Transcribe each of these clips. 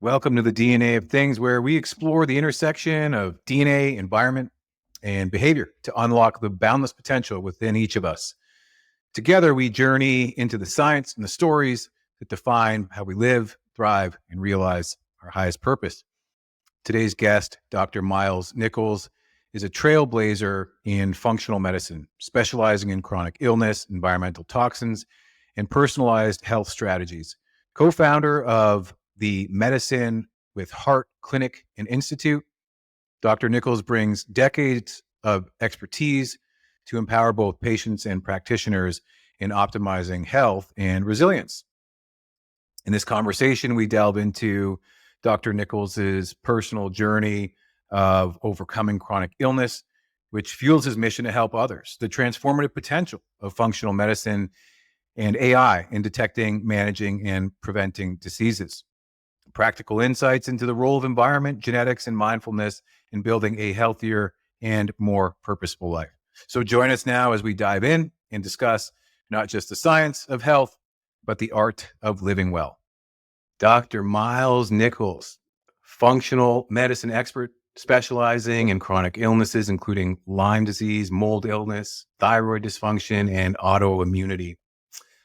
Welcome to the DNA of Things, where we explore the intersection of DNA, environment, and behavior to unlock the boundless potential within each of us. Together, we journey into the science and the stories that define how we live, thrive, and realize our highest purpose. Today's guest, Dr. Miles Nichols, is a trailblazer in functional medicine, specializing in chronic illness, environmental toxins, and personalized health strategies. Co founder of the Medicine with Heart Clinic and Institute, Dr. Nichols brings decades of expertise to empower both patients and practitioners in optimizing health and resilience. In this conversation, we delve into Dr. Nichols's personal journey of overcoming chronic illness, which fuels his mission to help others, the transformative potential of functional medicine and AI in detecting, managing, and preventing diseases, practical insights into the role of environment, genetics, and mindfulness in building a healthier and more purposeful life. So join us now as we dive in and discuss not just the science of health, but the art of living well. Dr. Miles Nichols, functional medicine expert specializing in chronic illnesses, including Lyme disease, mold illness, thyroid dysfunction, and autoimmunity.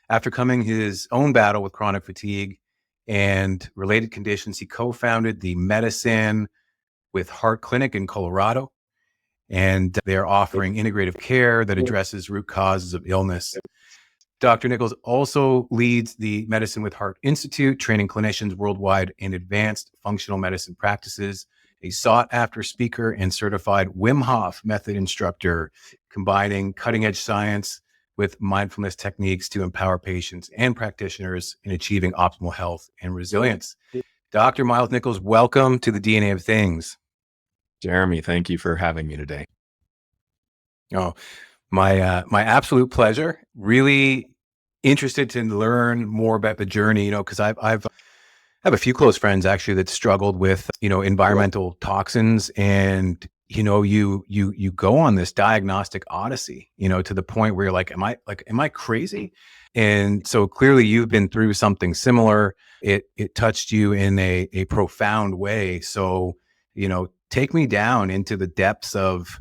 After coming his own battle with chronic fatigue and related conditions, he co-founded the Medicine with Heart Clinic in Colorado, and they're offering integrative care that addresses root causes of illness. Dr. Nichols also leads the Medicine with Heart Institute, training clinicians worldwide in advanced functional medicine practices, a sought-after speaker and certified Wim Hof method instructor, combining cutting-edge science with mindfulness techniques to empower patients and practitioners in achieving optimal health and resilience. Dr. Miles Nichols, welcome to the DNA of Things. Jeremy, thank you for having me today. Oh, my absolute pleasure. Really interested to learn more about the journey, because I have a few close friends actually that struggled with, environmental toxins, and you go on this diagnostic odyssey, to the point where you're like, am I crazy? And so clearly you've been through something similar. It touched you in a profound way. So, take me down into the depths of,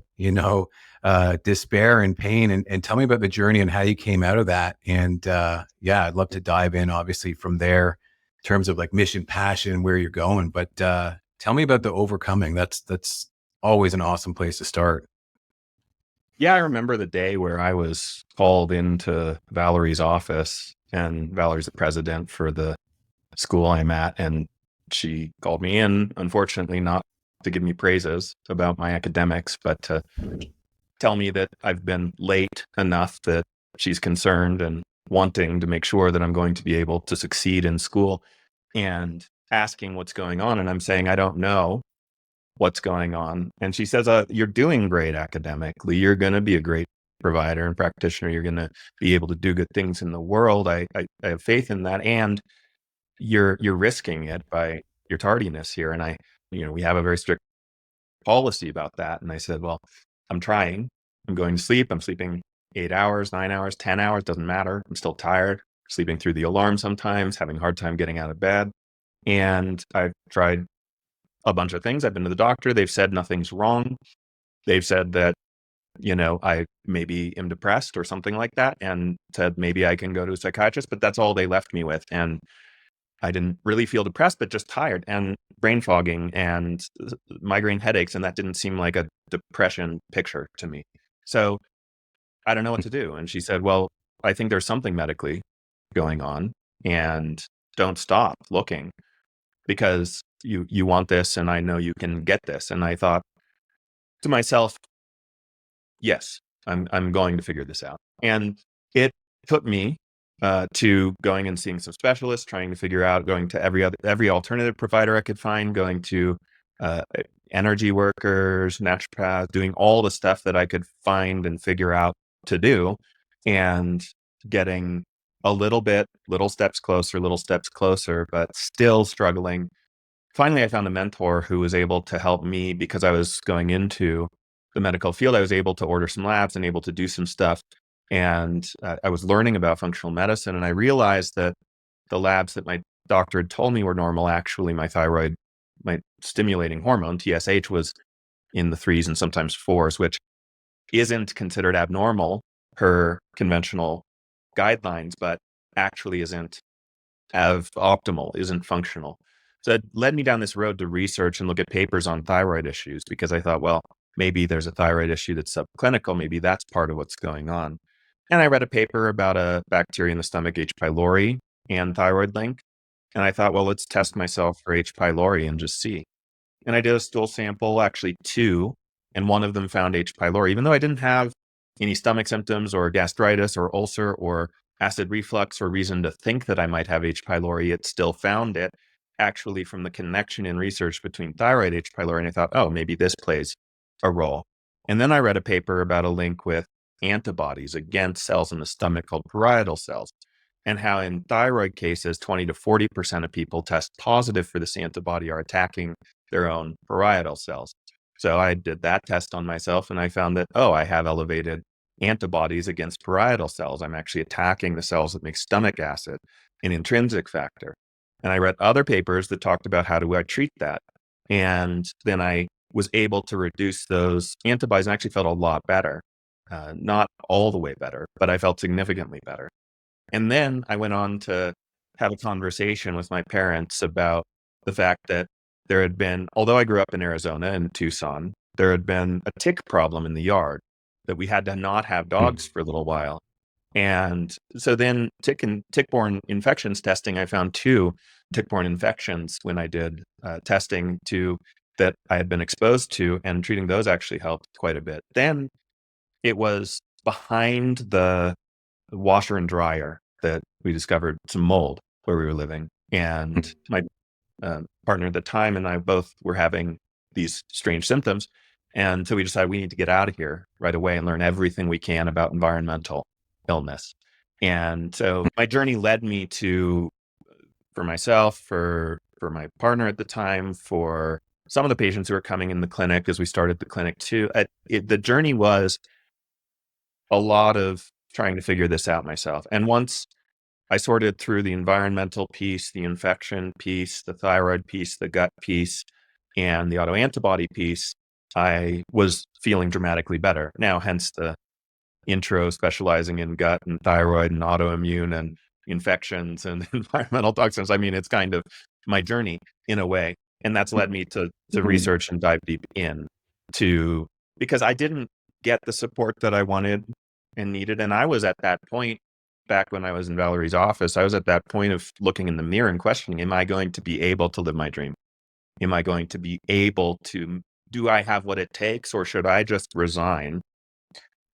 despair and pain, and tell me about the journey and how you came out of that. And I'd love to dive in, obviously, from there in terms of like mission, passion, where you're going. But tell me about the overcoming. That's always an awesome place to start. Yeah, I remember the day where I was called into Valerie's office, and Valerie's the president for the school I'm at. And she called me in, unfortunately, not to give me praises about my academics, but to tell me that I've been late enough that she's concerned and wanting to make sure that I'm going to be able to succeed in school, and asking what's going on. And I'm saying, I don't know what's going on. And she says, you're doing great academically. You're going to be a great provider and practitioner. You're going to be able to do good things in the world. I have faith in that. And you're risking it by your tardiness here. And we have a very strict policy about that. And I said, well, I'm trying. I'm going to sleep. I'm sleeping 8 hours, 9 hours, 10 hours, doesn't matter. I'm still tired, sleeping through the alarm sometimes, having a hard time getting out of bed. And I've tried a bunch of things. I've been to the doctor. They've said nothing's wrong. They've said that, I maybe am depressed or something like that, and said maybe I can go to a psychiatrist, but that's all they left me with. And I didn't really feel depressed, but just tired and brain fogging and migraine headaches. And that didn't seem like a depression picture to me. So I don't know what to do. And she said, well, I think there's something medically going on, and don't stop looking, because you want this, and I know you can get this. And I thought to myself, yes, I'm going to figure this out. And it took me to going and seeing some specialists, trying to figure out, going to every alternative provider I could find, going to energy workers, naturopaths, doing all the stuff that I could find and figure out to do, and getting little steps closer, but still struggling. Finally, I found a mentor who was able to help me, because I was going into the medical field. I was able to order some labs and able to do some stuff. And I was learning about functional medicine. And I realized that the labs that my doctor had told me were normal, actually my thyroid, my stimulating hormone, TSH, was in the 3s and sometimes 4s, which isn't considered abnormal per conventional guidelines, but actually isn't as optimal, isn't functional. So it led me down this road to research and look at papers on thyroid issues, because I thought, well, maybe there's a thyroid issue that's subclinical. Maybe that's part of what's going on. And I read a paper about a bacteria in the stomach, H. pylori, and thyroid link. And I thought, well, let's test myself for H. pylori and just see. And I did a stool sample, actually 2, and one of them found H. pylori, even though I didn't have any stomach symptoms or gastritis or ulcer or acid reflux or reason to think that I might have H. pylori. It still found it, actually, from the connection in research between thyroid H. pylori. And I thought, oh, maybe this plays a role. And then I read a paper about a link with antibodies against cells in the stomach called parietal cells, and how in thyroid cases, 20 to 40% of people test positive for this antibody are attacking their own parietal cells. So I did that test on myself, and I found that, oh, I have elevated antibodies against parietal cells. I'm actually attacking the cells that make stomach acid, an intrinsic factor. And I read other papers that talked about how do I treat that. And then I was able to reduce those antibodies and actually felt a lot better. Not all the way better, but I felt significantly better. And then I went on to have a conversation with my parents about the fact that there had been, although I grew up in Arizona in Tucson, there had been a tick problem in the yard, that we had to not have dogs for a little while. And so then tick-borne infections testing, I found 2 tick-borne infections when I did testing that I had been exposed to, and treating those actually helped quite a bit. Then it was behind the washer and dryer that we discovered some mold where we were living. And my partner at the time and I both were having these strange symptoms. And so we decided we need to get out of here right away and learn everything we can about environmental illness. And so my journey led me to, for myself, for my partner at the time, for some of the patients who were coming in the clinic as we started the clinic too. The journey was a lot of trying to figure this out myself. And once I sorted through the environmental piece, the infection piece, the thyroid piece, the gut piece, and the autoantibody piece, I was feeling dramatically better. Now, hence the intro specializing in gut and thyroid and autoimmune and infections and environmental toxins. I mean, it's kind of my journey in a way. And that's led me to research and dive deep in to, because I didn't get the support that I wanted and needed. And I was at that point, back when I was in Valerie's office, I was at that point of looking in the mirror and questioning, am I going to be able to live my dream? Am I going to be able to, do I have what it takes, or should I just resign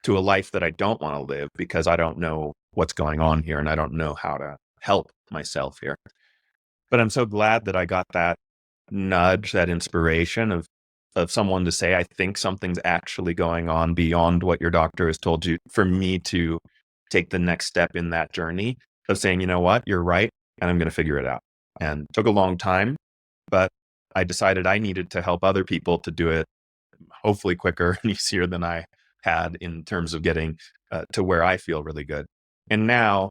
to a life that I don't want to live because I don't know what's going on here and I don't know how to help myself here? But I'm so glad that I got that nudge, that inspiration of someone to say, I think something's actually going on beyond what your doctor has told you, for me to take the next step in that journey of saying, you know what, you're right, and I'm going to figure it out. And it took a long time, but I decided I needed to help other people to do it hopefully quicker and easier than I had, in terms of getting to where I feel really good. And now,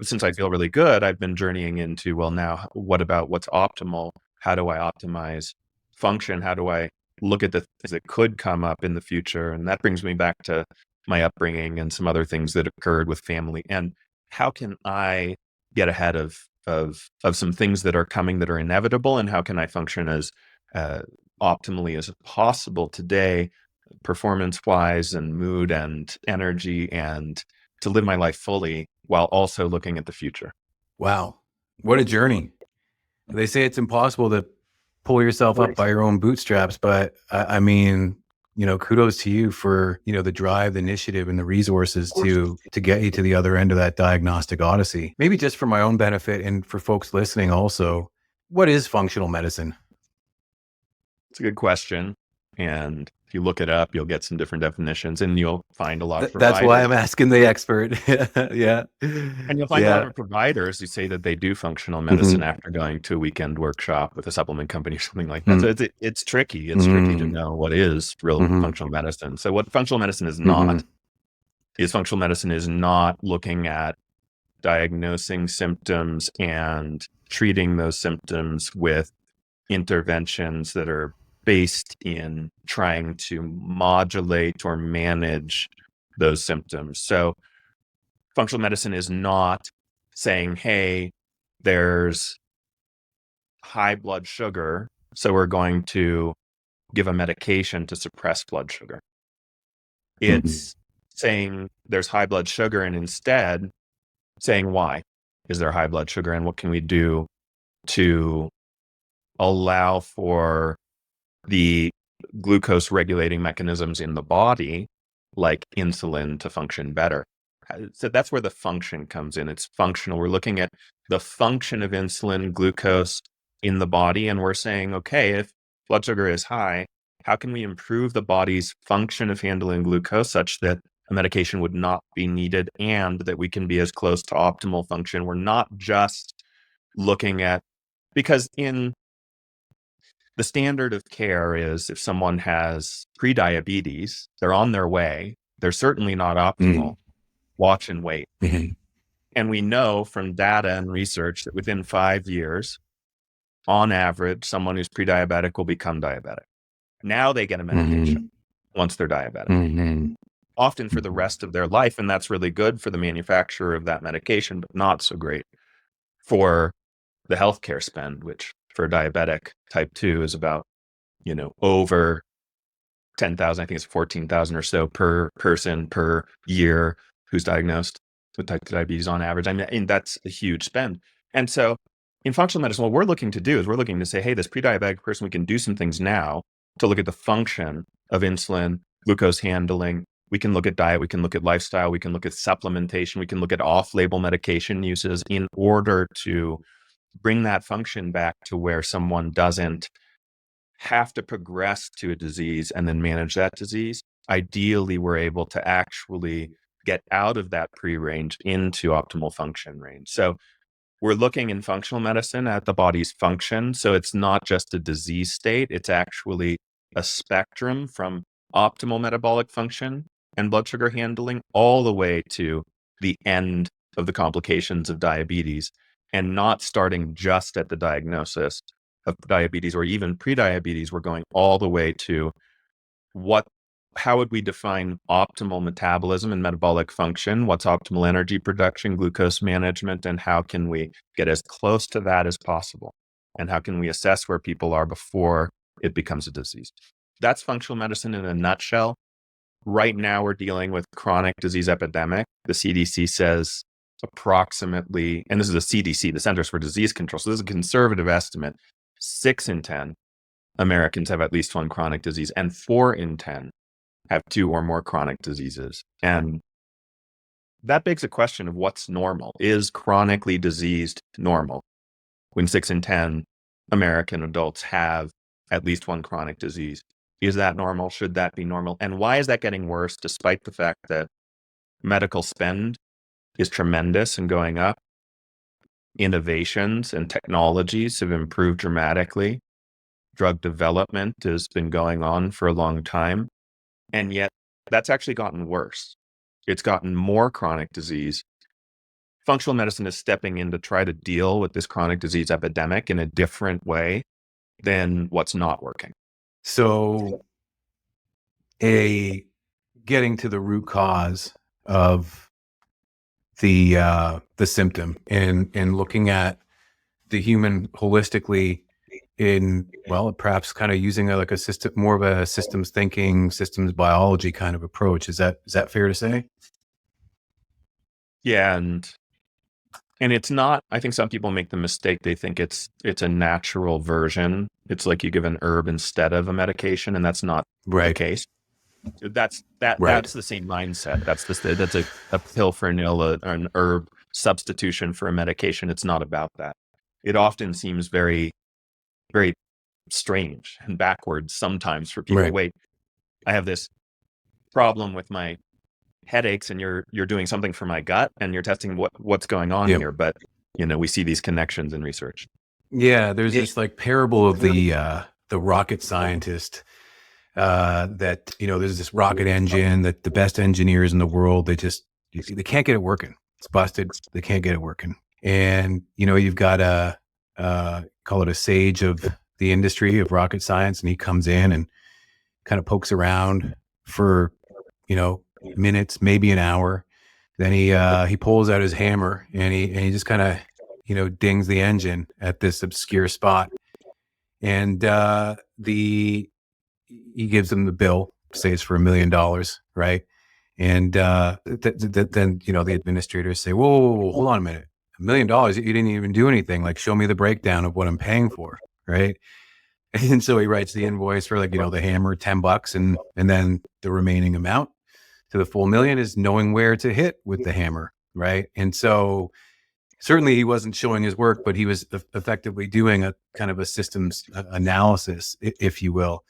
since I feel really good, I've been journeying into, well, now what about what's optimal? How do I optimize function? How do I look at the things that could come up in the future? And that brings me back to my upbringing and some other things that occurred with family. And how can I get ahead of some things that are coming that are inevitable? And how can I function as optimally as possible today, performance wise and mood and energy, and to live my life fully while also looking at the future? Wow. What a journey. They say it's impossible to pull yourself up by your own bootstraps, but I mean, kudos to you for, the drive, the initiative, and the resources to get you to the other end of that diagnostic odyssey. Maybe just for my own benefit and for folks listening also, what is functional medicine? It's a good question. And if you look it up, you'll get some different definitions, and you'll find a lot of That's why I'm asking the expert. Yeah. And you'll find a lot of providers who say that they do functional medicine after going to a weekend workshop with a supplement company or something like that. So it's tricky. It's tricky to know what is real functional medicine. So what functional medicine is not, is functional medicine is not looking at diagnosing symptoms and treating those symptoms with interventions that are based in trying to modulate or manage those symptoms. So functional medicine is not saying, hey, there's high blood sugar, so we're going to give a medication to suppress blood sugar. It's saying there's high blood sugar and instead saying why is there high blood sugar and what can we do to allow for the glucose regulating mechanisms in the body, like insulin, to function better. So that's where the function comes in. It's functional. We're looking at the function of insulin, glucose in the body, and we're saying, okay, if blood sugar is high, how can we improve the body's function of handling glucose such that a medication would not be needed and that we can be as close to optimal function? We're not just looking at, because in the standard of care is if someone has prediabetes, they're on their way, they're certainly not optimal, watch and wait. And we know from data and research that within 5 years, on average, someone who's pre-diabetic will become diabetic. Now they get a medication once they're diabetic, often for the rest of their life. And that's really good for the manufacturer of that medication, but not so great for the healthcare spend, which for diabetic type 2 is about, over 10,000, I think it's 14,000 or so per person per year who's diagnosed with type 2 diabetes on average. I mean, that's a huge spend. And so in functional medicine, what we're looking to do is we're looking to say, hey, this pre-diabetic person, we can do some things now to look at the function of insulin, glucose handling. We can look at diet, we can look at lifestyle, we can look at supplementation, we can look at off-label medication uses in order to bring that function back to where someone doesn't have to progress to a disease and then manage that disease. Ideally, we're able to actually get out of that pre-range into optimal function range. So we're looking in functional medicine at the body's function. So it's not just a disease state, it's actually a spectrum from optimal metabolic function and blood sugar handling all the way to the end of the complications of diabetes, and not starting just at the diagnosis of diabetes or even prediabetes. We're going all the way to how would we define optimal metabolism and metabolic function? What's optimal energy production, glucose management, and how can we get as close to that as possible? And how can we assess where people are before it becomes a disease? That's functional medicine in a nutshell. Right now, we're dealing with chronic disease epidemic. The CDC says approximately, and this is the CDC, the Centers for Disease Control, so this is a conservative estimate, 6 in 10 Americans have at least one chronic disease, and 4 in 10 have 2 or more chronic diseases. And that begs a question of what's normal. Is chronically diseased normal when 6 in 10 American adults have at least one chronic disease? Is that normal? Should that be normal? And why is that getting worse despite the fact that medical spend is tremendous and going up? Innovations and technologies have improved dramatically. Drug development has been going on for a long time. And yet that's actually gotten worse. It's gotten more chronic disease. Functional medicine is stepping in to try to deal with this chronic disease epidemic in a different way than what's not working. So getting to the root cause of the symptom and looking at the human holistically in, well, perhaps kind of using like a system, more of a systems thinking, systems biology kind of approach. Is that fair to say? Yeah. And it's not, I think some people make the mistake. They think it's a natural version. It's like you give an herb instead of a medication, and that's not the case. That's the same mindset. That's a pill for an ill, or an herb substitution for a medication. It's not about that. It often seems very, very strange and backwards sometimes for people. Wait, I have this problem with my headaches, and you're doing something for my gut, and you're testing what's going on here. But we see these connections in research. Yeah, there's this like parable of the rocket scientist. That there's this rocket engine that the best engineers in the world, they can't get it working. It's busted. They can't get it working. And you've got a call it a sage of the industry of rocket science, and he comes in and kind of pokes around for, you know, minutes, maybe an hour. Then he pulls out his hammer and he just kind of, dings the engine at this obscure spot. And the he gives them the bill, say it's for $1 million, right? And then the administrators say, whoa, whoa, whoa, hold on a minute, $1 million, you didn't even do anything. Like, show me the breakdown of what I'm paying for, right? And so he writes the invoice for, like, the hammer, $10, and then the remaining amount to the full million is knowing where to hit with the hammer, right? And so certainly he wasn't showing his work, but he was effectively doing a kind of a systems analysis, if you will.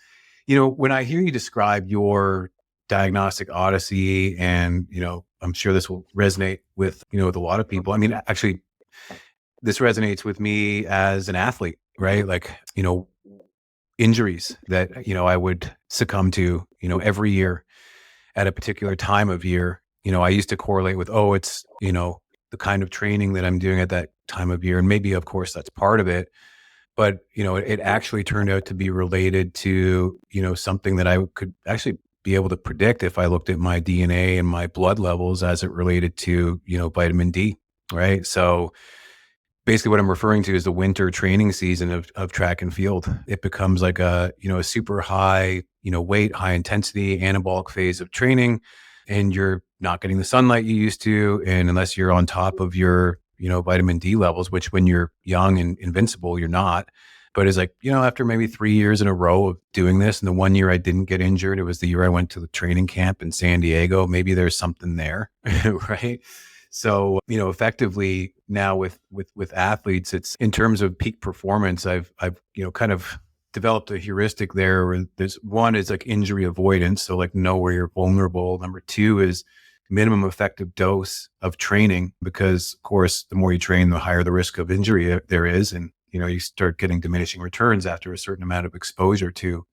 When I hear you describe your diagnostic odyssey, and I'm sure this will resonate with with a lot of people. I mean, actually, this resonates with me as an athlete, right? Like, injuries that I would succumb to every year at a particular time of year. I used to correlate with, oh, it's the kind of training that I'm doing at that time of year, and maybe, of course, that's part of it. But it actually turned out to be related to something that I could actually be able to predict if I looked at my DNA and my blood levels as it related to vitamin D, right? So basically what I'm referring to is the winter training season of track and field. It becomes like a super high, weight, high intensity anabolic phase of training, and you're not getting the sunlight you used to. And unless you're on top of your, vitamin D levels, which when you're young and invincible, you're not. But it's like, after maybe 3 years in a row of doing this, and the one year I didn't get injured, it was the year I went to the training camp in San Diego. Maybe there's something there, right? So, effectively now with athletes, it's in terms of peak performance, I've kind of developed a heuristic there where there's one is like injury avoidance. So like know where you're vulnerable. Number two is minimum effective dose of training, because of course, the more you train, the higher the risk of injury there is. And, you start getting diminishing returns after a certain amount of exposure to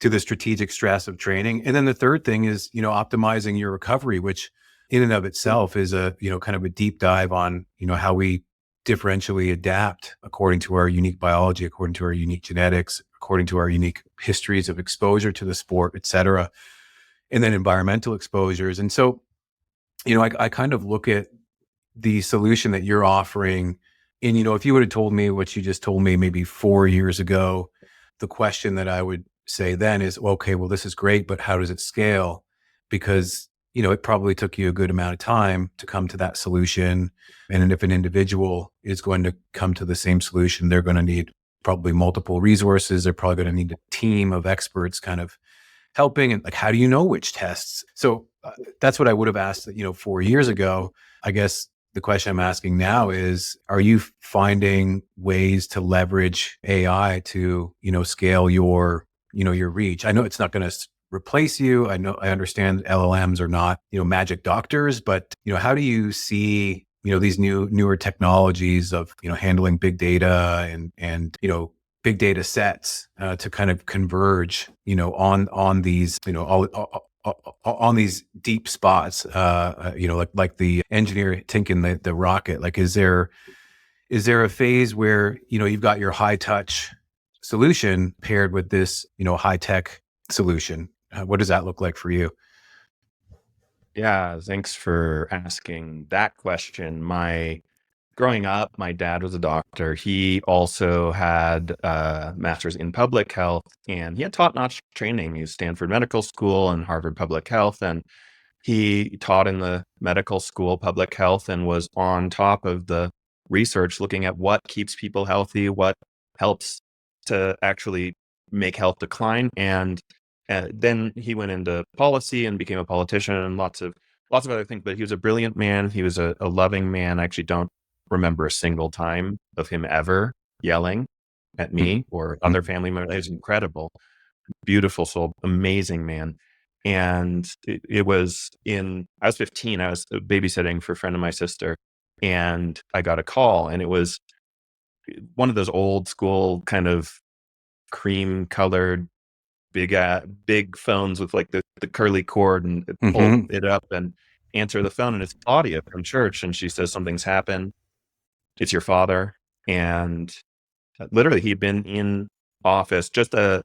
the strategic stress of training. And then the third thing is, optimizing your recovery, which in and of itself is a, kind of a deep dive on, how we differentially adapt according to our unique biology, according to our unique genetics, according to our unique histories of exposure to the sport, et cetera, and then environmental exposures. And so, I kind of look at the solution that you're offering. And, if you would have told me what you just told me maybe 4 years ago, the question that I would say then is, well, okay, well, this is great, but how does it scale? Because, it probably took you a good amount of time to come to that solution. And if an individual is going to come to the same solution, they're going to need probably multiple resources. They're probably going to need a team of experts kind of helping. And like, how do you know which tests? So that's what I would have asked, 4 years ago. I guess the question I'm asking now is, are you finding ways to leverage AI to, scale your, your reach? I know it's not going to replace you. I understand LLMs are not, magic doctors, but, how do you see, these newer technologies of, handling big data and, big data sets to kind of converge, on these, on these deep spots, like the engineer thinking the rocket. Like, is there a phase where you've got your high touch solution paired with this high tech solution? What does that look like for you? Yeah, thanks for asking that question. Growing up, my dad was a doctor. He also had a master's in public health, and he had top-notch training. He was Stanford Medical School and Harvard Public Health, and he taught in the medical school public health and was on top of the research, looking at what keeps people healthy, what helps to actually make health decline. And then he went into policy and became a politician and lots of other things. But he was a brilliant man. He was a loving man. I actually don't remember a single time of him ever yelling at me or other family members. It was incredible, beautiful soul, amazing man. And it was I was 15. I was babysitting for a friend of my sister, and I got a call, and it was one of those old school kind of cream colored big phones with like the curly cord, and pull Mm-hmm. it up and answer the phone, and it's Claudia from church, and she says, something's happened. It's your father. And literally, he'd been in office just a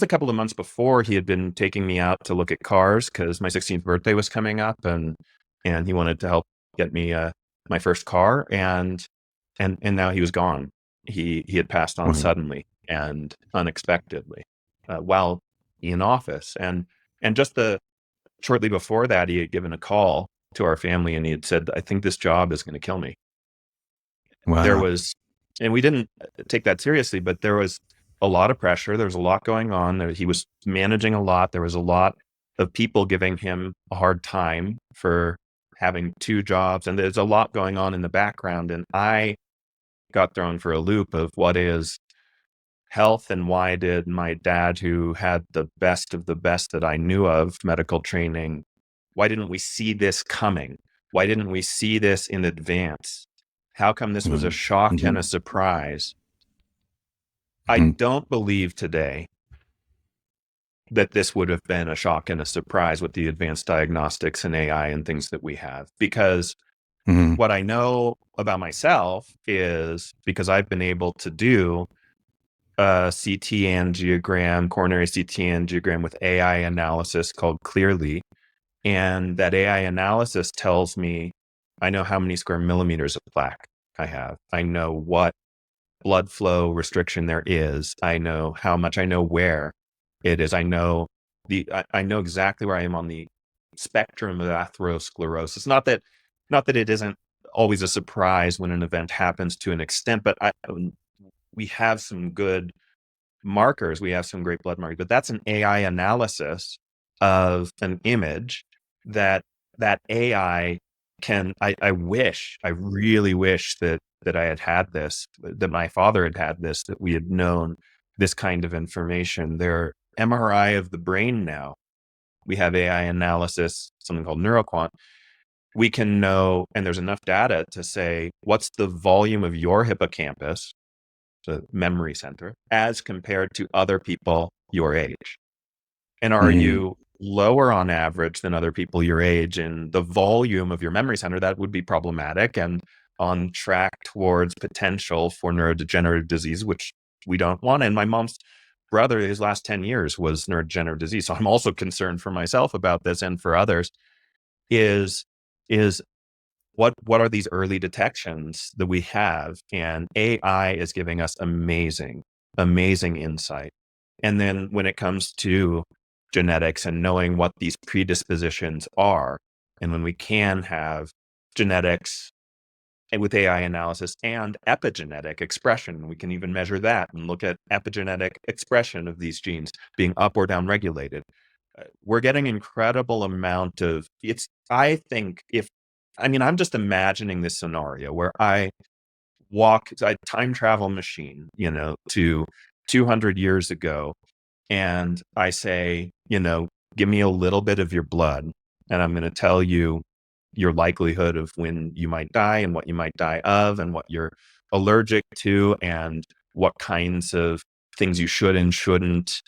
couple of months before. He had been taking me out to look at cars because my 16th birthday was coming up, and he wanted to help get me my first car. And now he was gone. He had passed on Wow. suddenly and unexpectedly while in office. And just shortly before that, he had given a call to our family, and he had said, "I think this job is going to kill me." There Wow. was, and we didn't take that seriously, but there was a lot of pressure. There was a lot going on. He was managing a lot. There was a lot of people giving him a hard time for having two jobs. And there's a lot going on in the background. And I got thrown for a loop of what is health, and why did my dad, who had the best of the best that I knew of, medical training, why didn't we see this coming? Why didn't we see this in advance? How come this was a shock and a surprise? I don't believe today that this would have been a shock and a surprise with the advanced diagnostics and AI and things that we have, because what I know about myself is, because I've been able to do a CT angiogram, coronary CT angiogram with AI analysis called Clearly. And that AI analysis tells me, I know how many square millimeters of plaque I have. I know what blood flow restriction there is. I know how much, I know where it is. I know I know exactly where I am on the spectrum of atherosclerosis. Not that it isn't always a surprise when an event happens to an extent, but we have some good markers. We have some great blood markers, but that's an AI analysis of an image that AI can. I really wish that I had this, that my father had this, that we had known this kind of information. There, MRI of the brain now. We have AI analysis, something called neuroquant. We can know, and there's enough data to say, what's the volume of your hippocampus, the memory center, as compared to other people your age? And are you lower on average than other people your age in the volume of your memory center? That would be problematic and on track towards potential for neurodegenerative disease, which we don't want. And my mom's brother, his last 10 years was neurodegenerative disease. So I'm also concerned for myself about this, and for others, is what are these early detections that we have? And AI is giving us amazing insight. And then when it comes to genetics and knowing what these predispositions are, and when we can have genetics and with AI analysis and epigenetic expression, we can even measure that and look at epigenetic expression of these genes being up or down regulated. We're getting incredible amount of it's. I think I'm just imagining this scenario where I walk a time travel machine, to 200 years ago, and I say, give me a little bit of your blood, and I'm going to tell you your likelihood of when you might die and what you might die of and what you're allergic to and what kinds of things you should and shouldn't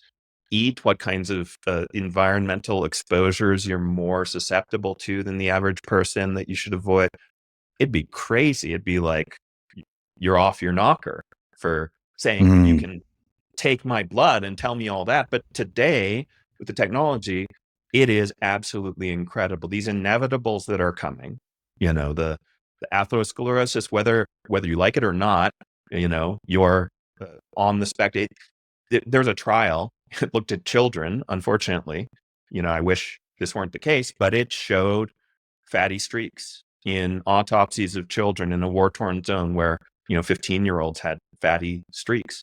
eat, what kinds of environmental exposures you're more susceptible to than the average person that you should avoid. It'd be crazy. It'd be like you're off your knocker for saying you can take my blood and tell me all that. But today, with the technology, it is absolutely incredible. These inevitables that are coming, the atherosclerosis, whether you like it or not, you're on the spectrum. There's a trial. It looked at children, unfortunately. I wish this weren't the case, but it showed fatty streaks in autopsies of children in a war-torn zone where, 15-year-olds had fatty streaks.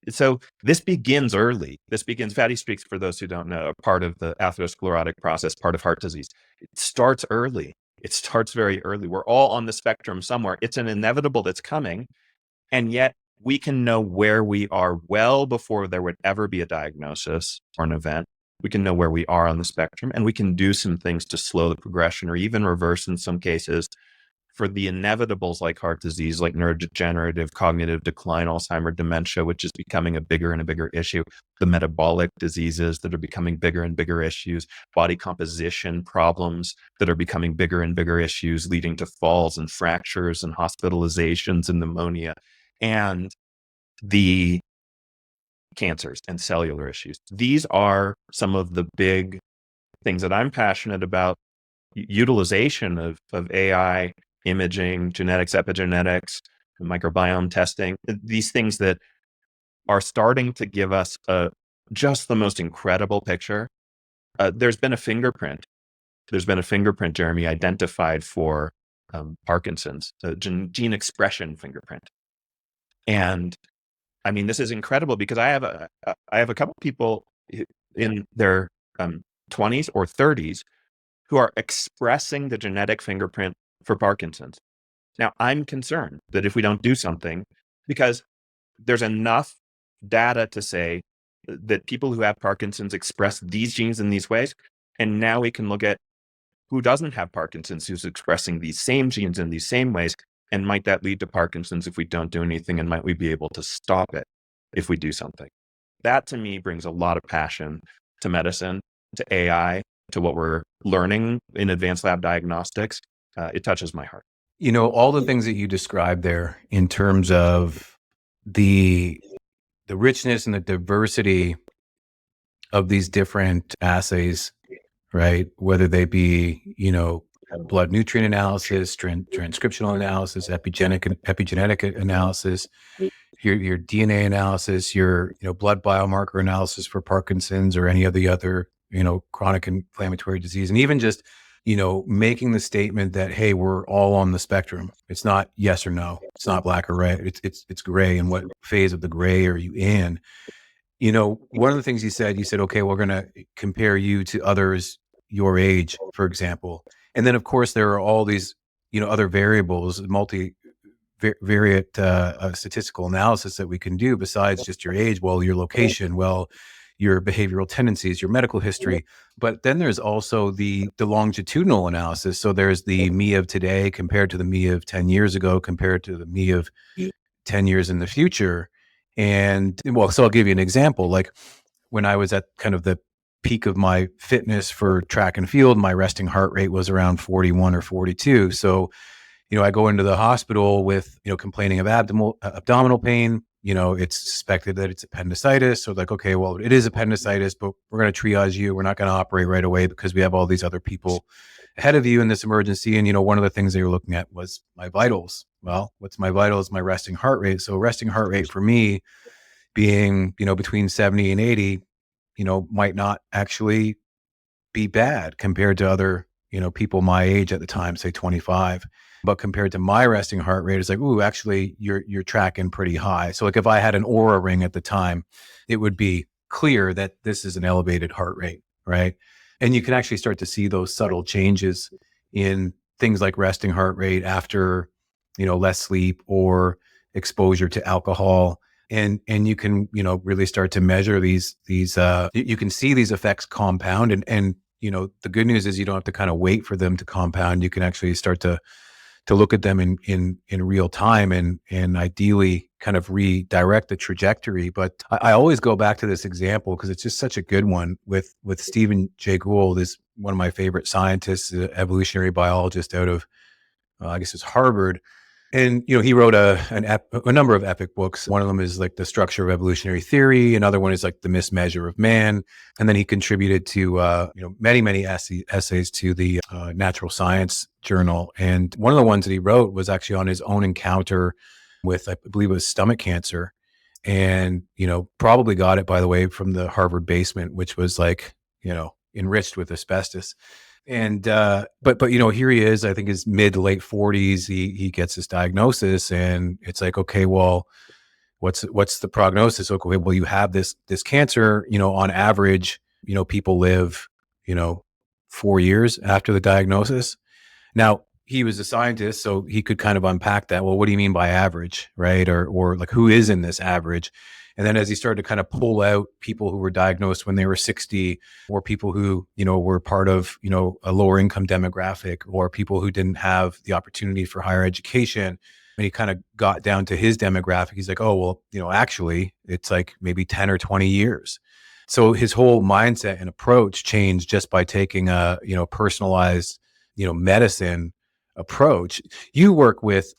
So this begins early. Fatty streaks, for those who don't know, are part of the atherosclerotic process, part of heart disease. It starts early. It starts very early. We're all on the spectrum somewhere. It's an inevitable that's coming. And yet we can know where we are well before there would ever be a diagnosis or an event. We can know where we are on the spectrum, and we can do some things to slow the progression or even reverse, in some cases, for the inevitables like heart disease, like neurodegenerative, cognitive decline, Alzheimer's, dementia, which is becoming a bigger and a bigger issue, the metabolic diseases that are becoming bigger and bigger issues, body composition problems that are becoming bigger and bigger issues, leading to falls and fractures and hospitalizations and pneumonia, and the cancers and cellular issues. These are some of the big things that I'm passionate about. Utilization of AI, imaging, genetics, epigenetics, microbiome testing, these things that are starting to give us just the most incredible picture. There's been a fingerprint, Jeremy, identified for Parkinson's, a gene expression fingerprint. And I mean, this is incredible because I have a couple people in their 20s or 30s who are expressing the genetic fingerprint for Parkinson's. Now, I'm concerned that if we don't do something, because there's enough data to say that people who have Parkinson's express these genes in these ways, and now we can look at who doesn't have Parkinson's, who's expressing these same genes in these same ways, and might that lead to Parkinson's if we don't do anything, and might we be able to stop it if we do something? That to me brings a lot of passion to medicine, to AI, to what we're learning in advanced lab diagnostics. It touches my heart. All the things that you described there in terms of the richness and the diversity of these different assays, right? Whether they be, blood nutrient analysis, transcriptional analysis, epigenetic analysis, your DNA analysis, your blood biomarker analysis for Parkinson's or any of the other chronic inflammatory disease, and even just making the statement that, hey, we're all on the spectrum. It's not yes or no. It's not black or white. It's gray. And what phase of the gray are you in? One of the things you said, okay, we're going to compare you to others your age, for example. And then, of course, there are all these, other variables, multivariate statistical analysis that we can do besides just your age, well, your location, well, your behavioral tendencies, your medical history. But then there's also the longitudinal analysis. So there's the me of today compared to the me of 10 years ago, compared to the me of 10 years in the future. And well, so I'll give you an example. Like when I was at kind of the peak of my fitness for track and field, my resting heart rate was around 41 or 42. So, I go into the hospital with, complaining of abdominal pain. It's suspected that it's appendicitis. So like, okay, well, it is appendicitis, but we're going to triage you. We're not going to operate right away because we have all these other people ahead of you in this emergency. And, one of the things they were looking at was my vitals. Well, what's my vitals? My resting heart rate. So resting heart rate for me being, between 70 and 80, might not actually be bad compared to other, people my age at the time, say 25. But compared to my resting heart rate, it's like, ooh, actually you're tracking pretty high. So like if I had an Aura ring at the time, it would be clear that this is an elevated heart rate, right? And you can actually start to see those subtle changes in things like resting heart rate after, less sleep or exposure to alcohol. And you can, really start to measure these, you can see these effects compound and, the good news is you don't have to kind of wait for them to compound. You can actually start to look at them in real time and ideally kind of redirect the trajectory. But I always go back to this example because it's just such a good one with Stephen Jay Gould is one of my favorite scientists, an evolutionary biologist out of, I guess it's Harvard. And, he wrote a number of epic books. One of them is like The Structure of Evolutionary Theory. Another one is like The Mismeasure of Man. And then he contributed to, many essays to the Natural Science Journal. And one of the ones that he wrote was actually on his own encounter with, I believe it was stomach cancer. And, probably got it, by the way, from the Harvard basement, which was like, enriched with asbestos. And but here he is, I think his mid to late 40s, he gets this diagnosis and it's like, okay, well, what's the prognosis? Okay, well, you have this cancer, on average, people live, 4 years after the diagnosis. Now, he was a scientist, so he could kind of unpack that. Well, what do you mean by average, right? Or like who is in this average? And then as he started to kind of pull out people who were diagnosed when they were 60, or people who, were part of, a lower income demographic, or people who didn't have the opportunity for higher education, and he kind of got down to his demographic, he's like, oh, well, actually, it's like maybe 10 or 20 years. So his whole mindset and approach changed just by taking a, personalized, medicine approach. You work with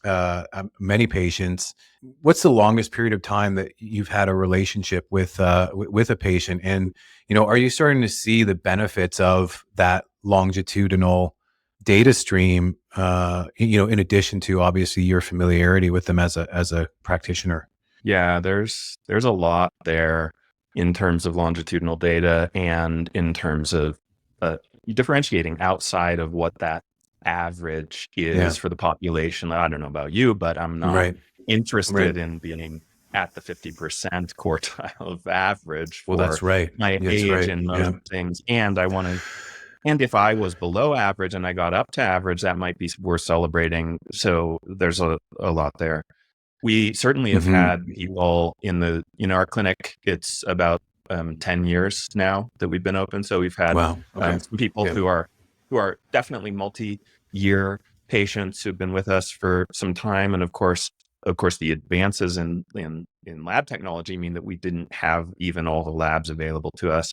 many patients. What's the longest period of time that you've had a relationship with with a patient? And, are you starting to see the benefits of that longitudinal data stream, in addition to obviously your familiarity with them as a practitioner? Yeah, there's a lot there in terms of longitudinal data and in terms of differentiating outside of what that average Yeah. is for the population. I don't know about you, but I'm not Right. Right. interested in being at the 50% quartile of average Well, for that's right. my That's age right. and most Yeah. things. And I want to, and if I was below average and I got up to average, that might be worth celebrating. So there's a lot there. We certainly have Hmm. had people in our clinic. It's about 10 years now that we've been open. So we've had Wow. Okay. some people Yeah. who are definitely multi-year patients who've been with us for some time. And of course, the advances in lab technology mean that we didn't have even all the labs available to us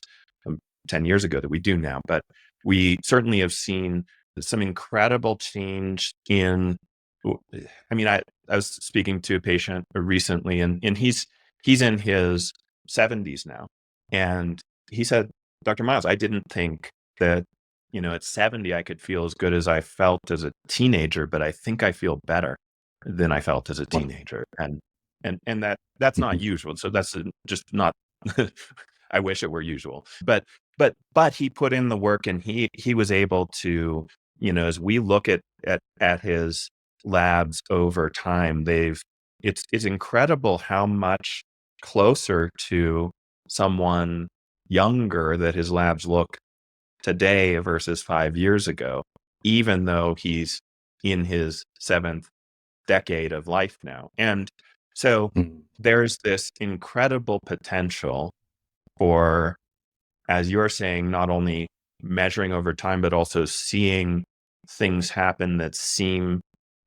10 years ago that we do now. But we certainly have seen some incredible change in. I mean, I was speaking to a patient recently, and he's in his 70s now, and he said, "Dr. Miles, I didn't think that at 70 I could feel as good as I felt as a teenager, but I think I feel better than I felt as a Wow. teenager." And that's not Mhm. usual. So that's just not. I wish it were usual, but he put in the work, and he was able to, as we look at his labs over time, it's incredible how much closer to someone younger that his labs look today versus 5 years ago, even though he's in his seventh decade of life now. And so Mhm. there's this incredible potential for, as you're saying, not only measuring over time, but also seeing things happen that seem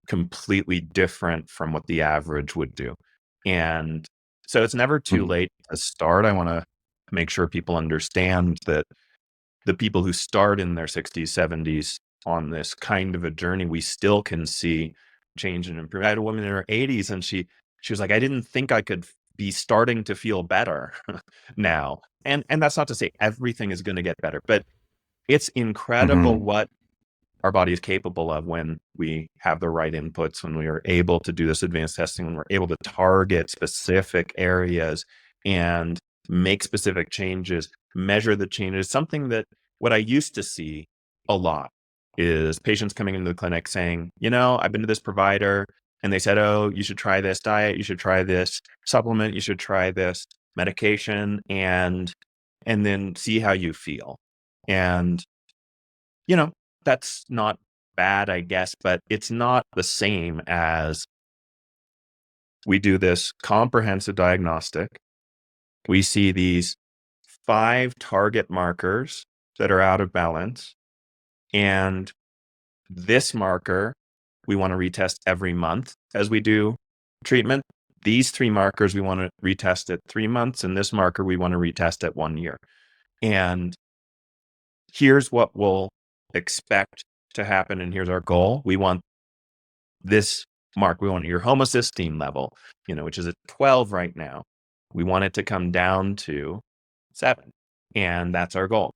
completely different from what the average would do. And so it's never too Mhm. late to start. I want to make sure people understand that the people who start in their 60s, 70s on this kind of a journey, we still can see change and improve. I had a woman in her 80s, and she was like, I didn't think I could be starting to feel better now. And that's not to say everything is going to get better, but it's incredible Mhm. what our body is capable of when we have the right inputs, when we are able to do this advanced testing, when we're able to target specific areas and make specific changes, measure the changes. Something that what I used to see a lot is patients coming into the clinic saying, I've been to this provider and they said, oh, you should try this diet, you should try this supplement, you should try this medication, and then see how you feel. And you know, that's not bad, I guess, but it's not the same as we do this comprehensive diagnostic. We see these 5 target markers that are out of balance. And this marker, we want to retest every month as we do treatment. These 3 markers, we want to retest at 3 months. And this marker, we want to retest at 1 year. And here's what we'll expect to happen. And here's our goal. We want this mark. We want your homocysteine level, which is at 12 right now. We want it to come down to 7. And that's our goal.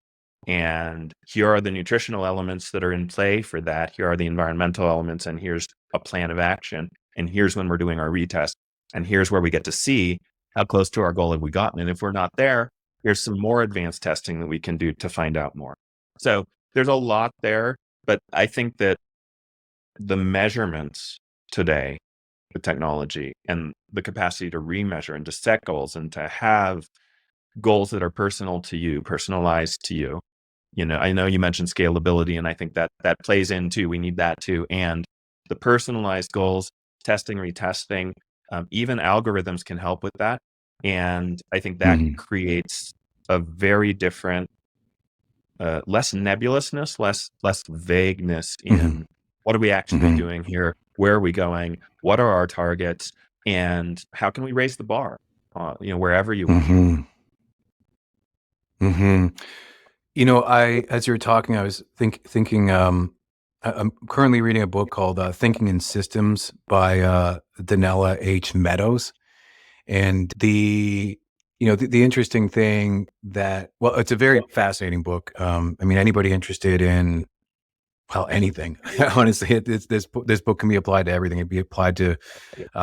And here are the nutritional elements that are in play for that. Here are the environmental elements. And here's a plan of action. And here's when we're doing our retest. And here's where we get to see how close to our goal have we gotten. And if we're not there, here's some more advanced testing that we can do to find out more. So there's a lot there. But I think that the measurements today, the technology and the capacity to remeasure and to set goals and to have goals that are personal to you, personalized to you. I know you mentioned scalability, and I think that plays in too. We need that too. And the personalized goals, testing, retesting, even algorithms can help with that. And I think that Mhm. creates a very different, less nebulousness, less vagueness Mhm. in what are we actually Mhm. doing here? Where are we going? What are our targets? And how can we raise the bar? Wherever you are. Mhm. Mhm. As you were talking, I was thinking. I'm currently reading a book called "Thinking in Systems" by Danella H. Meadows, and the interesting thing well, it's a very fascinating book. I mean, anybody interested in anything, honestly, this book can be applied to everything. It'd be applied to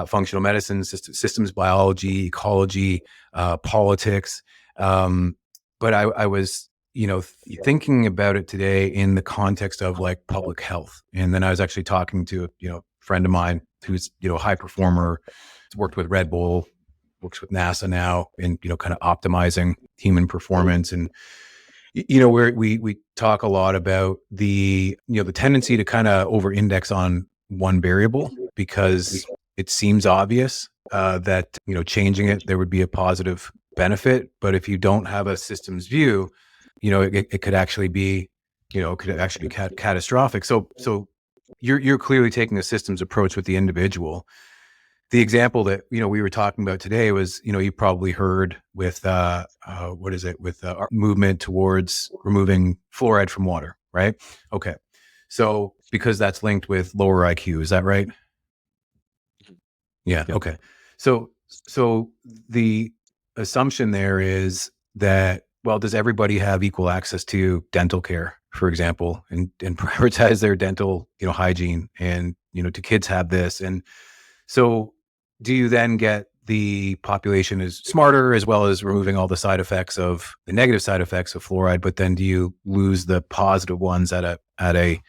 functional medicine, systems biology, ecology, politics. Um, but I was, thinking about it today in the context of like public health. And then I was actually talking to, a friend of mine who's, a high performer, has worked with Red Bull, works with NASA now, and, kind of optimizing human performance. And where we talk a lot about the tendency to kind of over index on one variable because it seems obvious that changing it there would be a positive benefit, but if you don't have a systems view, it could actually be catastrophic. So you're clearly taking a systems approach with the individual. The example that we were talking about today was, you probably heard with what is it, with our movement towards removing fluoride from water, right? Okay, so because that's linked with lower IQ, is that right? Yeah. Yep. Okay. So the assumption there is that, well, does everybody have equal access to dental care, for example, and prioritize their dental hygiene, and do kids have this? And so do you then get the population is smarter, as well as removing all the negative side effects of fluoride, but then do you lose the positive ones at a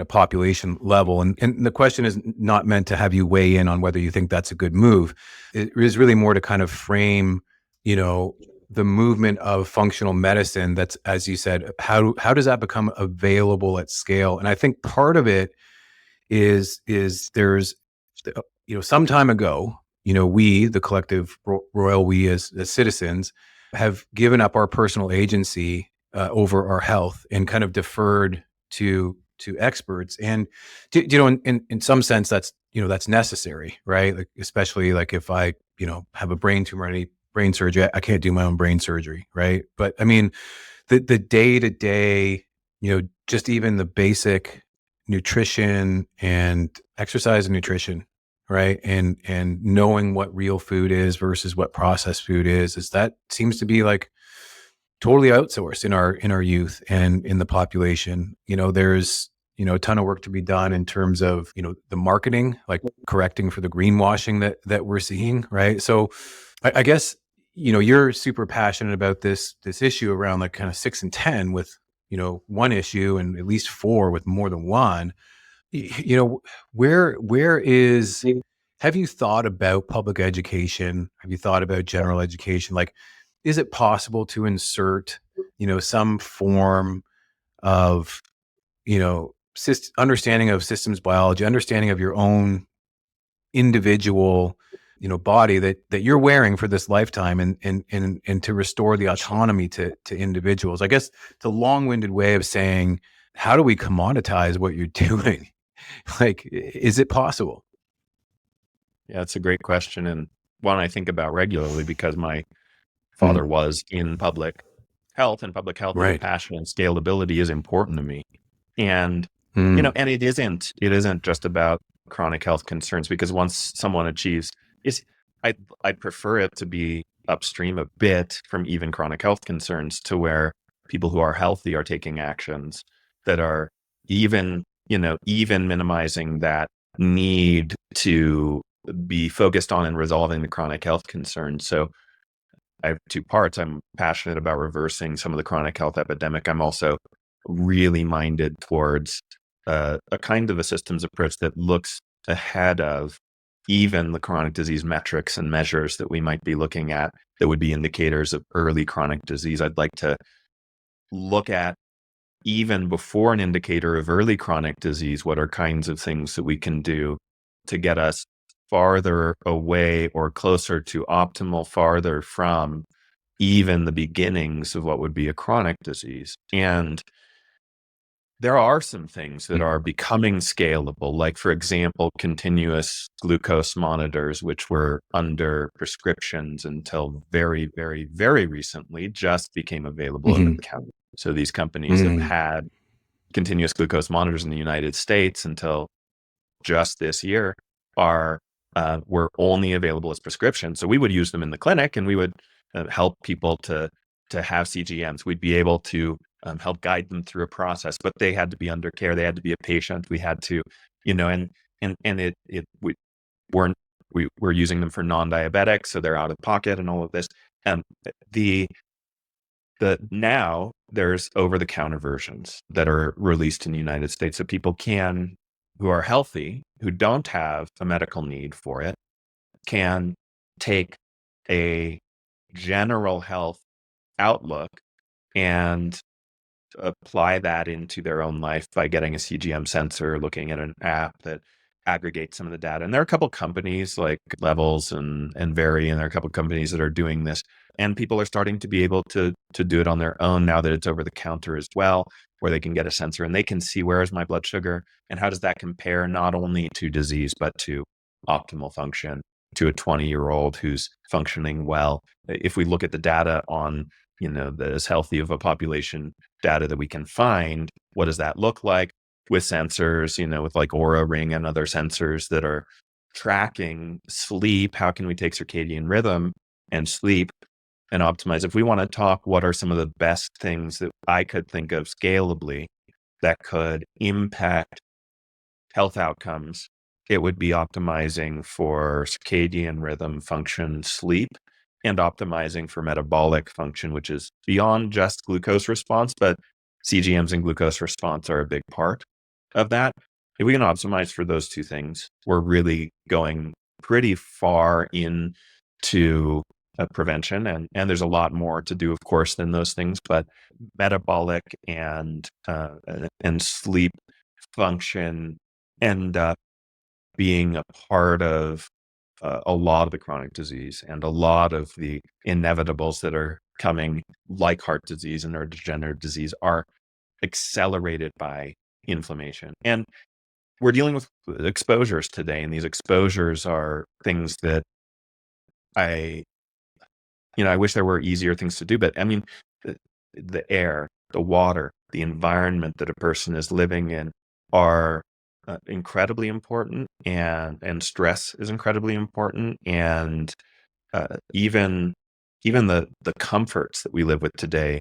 population level? And the question is not meant to have you weigh in on whether you think that's a good move. It is really more to kind of frame, you know, the movement of functional medicine. That's, as you said, how does that become available at scale? And I think part of it is there's some time ago, we, the collective royal we as citizens, have given up our personal agency over our health and kind of deferred to experts. And in some sense that's necessary, right? Like, especially like if I have a brain tumor, any brain surgery, I can't do my own brain surgery, right? But I mean, the day to day, just even the basic nutrition and exercise and nutrition, right? And knowing what real food is versus what processed food is that seems to be like totally outsourced in our youth and in the population. There's a ton of work to be done in terms of the marketing, like correcting for the greenwashing that we're seeing, right? So I guess you're super passionate about this issue around like kind of 6 and 10 with one issue, and at least four with more than one. Where is have you thought about public education? Have you thought about general education? Like, is it possible to insert, some form of, understanding of systems biology, understanding of your own individual, body that you're wearing for this lifetime, and to restore the autonomy to individuals? I guess it's a long-winded way of saying, how do we commoditize what you're doing? Like, is it possible? Yeah, it's a great question, and one I think about regularly because my Mm, father was in public health, and public health is a right. passion, and scalability is important to me. And, Mm, and it isn't just about chronic health concerns, because once someone achieves is I'd prefer it to be upstream a bit from even chronic health concerns, to where people who are healthy are taking actions that are even minimizing that need to be focused on and resolving the chronic health concerns. So I have two parts. I'm passionate about reversing some of the chronic health epidemic. I'm also really minded towards a kind of a systems approach that looks ahead of even the chronic disease metrics and measures that we might be looking at that would be indicators of early chronic disease. I'd like to look at, even before an indicator of early chronic disease, what are kinds of things that we can do to get us farther away or closer to optimal, farther from even the beginnings of what would be a chronic disease. And there are some things that are becoming scalable, like, for example, continuous glucose monitors, which were under prescriptions until very, very, very recently, just became available over the counter. So these companies have had continuous glucose monitors in the United States until just this year were only available as prescriptions. So we would use them in the clinic, and we would help people to have CGMs. We'd be able to help guide them through a process, but they had to be under care. They had to be a patient. We had to, we weren't we're using them for non-diabetics, so they're out of pocket and all of this. Um, the now there's over-the-counter versions that are released in the United States, so people who are healthy, who don't have a medical need for it, can take a general health outlook and apply that into their own life by getting a CGM sensor, looking at an app that aggregates some of the data. And there are a couple companies like Levels and Vary, and there are a couple companies that are doing this. And people are starting to be able to do it on their own now that it's over the counter as well, where they can get a sensor and they can see, where is my blood sugar and how does that compare not only to disease, but to optimal function, to a 20-year-old who's functioning well. If we look at the data on, the as healthy of a population data that we can find, what does that look like with sensors, with like Oura Ring and other sensors that are tracking sleep? How can we take circadian rhythm and sleep and optimize? If we want to talk, what are some of the best things that I could think of scalably that could impact health outcomes, it would be optimizing for circadian rhythm, function, sleep, and optimizing for metabolic function, which is beyond just glucose response, but CGMs and glucose response are a big part of that. If we can optimize for those two things, we're really going pretty far into prevention. And there's a lot more to do, of course, than those things, but metabolic and sleep function end up being a part of a lot of the chronic disease and a lot of the inevitables that are coming, like heart disease and neurodegenerative disease, are accelerated by inflammation. And we're dealing with exposures today, and these exposures are things that I wish there were easier things to do, but I mean, the air, the water, the environment that a person is living in are incredibly important, and stress is incredibly important, and even the comforts that we live with today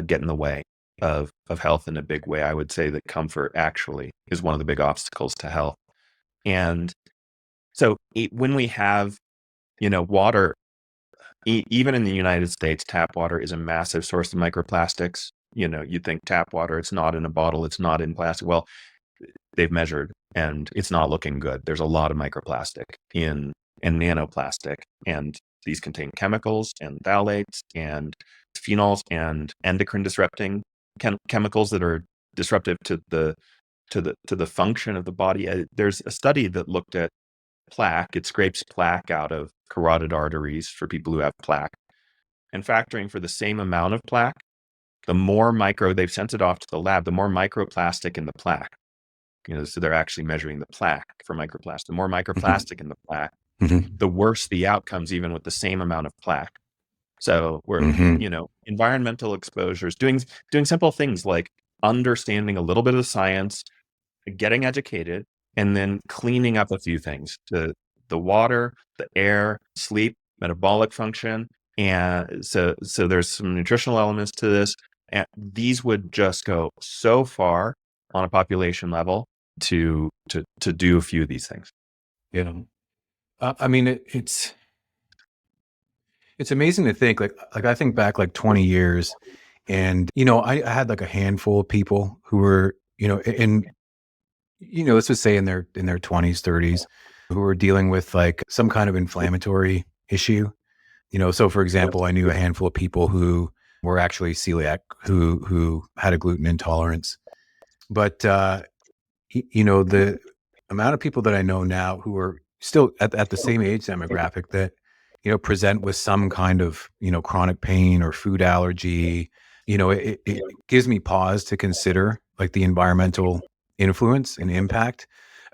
get in the way of health in a big way. I would say that comfort actually is one of the big obstacles to health. And so when we have, water, even in the United States, tap water is a massive source of microplastics. You think tap water, it's not in a bottle, it's not in plastic. Well, they've measured and it's not looking good. There's a lot of microplastic and nanoplastic, and these contain chemicals and phthalates and phenols and endocrine disrupting chemicals that are disruptive to the function of the body. There's a study that looked at plaque. It scrapes plaque out of carotid arteries for people who have plaque, and factoring for the same amount of plaque, they've sent it off to the lab, the more microplastic in the plaque. So they're actually measuring the plaque for microplastic. The more microplastic in the plaque, the worse the outcomes, even with the same amount of plaque. So we're, environmental exposures, doing simple things like understanding a little bit of the science, getting educated, and then cleaning up a few things: the water, the air, sleep, metabolic function. And so there's some nutritional elements to this. And these would just go so far on a population level to do a few of these things. Yeah. I mean, it's amazing to think, like I think back like 20 years, and I had like a handful of people who were, let's just say in their 20s, 30s, who were dealing with like some kind of inflammatory issue. So for example, I knew a handful of people who were actually celiac, who had a gluten intolerance. But the amount of people that I know now who are still at the same age demographic that, present with some kind of, chronic pain or food allergy. It gives me pause to consider like the environmental influence and impact.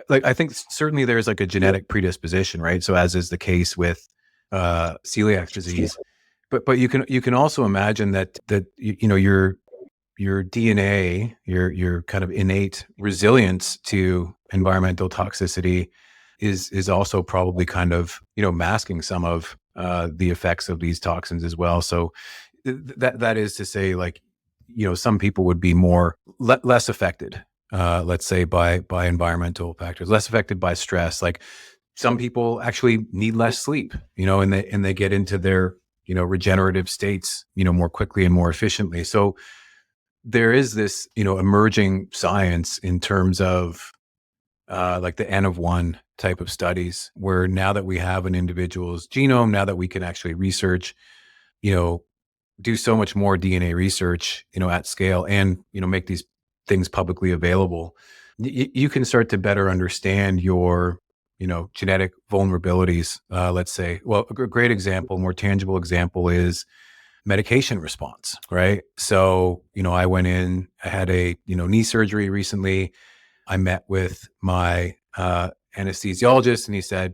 Like, I think certainly there's like a genetic predisposition, right? So as is the case with celiac disease, but you can also imagine that your DNA, your kind of innate resilience to environmental toxicity is also probably kind of, masking some of the effects of these toxins as well. So that is to say, like, some people would be more less affected, let's say by environmental factors, less affected by stress. Like, some people actually need less sleep, and they get into their, regenerative states, more quickly and more efficiently. So there is this, emerging science in terms of like the N of one type of studies, where now that we have an individual's genome, now that we can actually research, you know, do so much more DNA research, at scale, and, make these things publicly available, you can start to better understand your, genetic vulnerabilities. Let's say, well, a great example, more tangible example is medication response, right? So, I went in, I had a, knee surgery recently. I met with my anesthesiologist, and he said,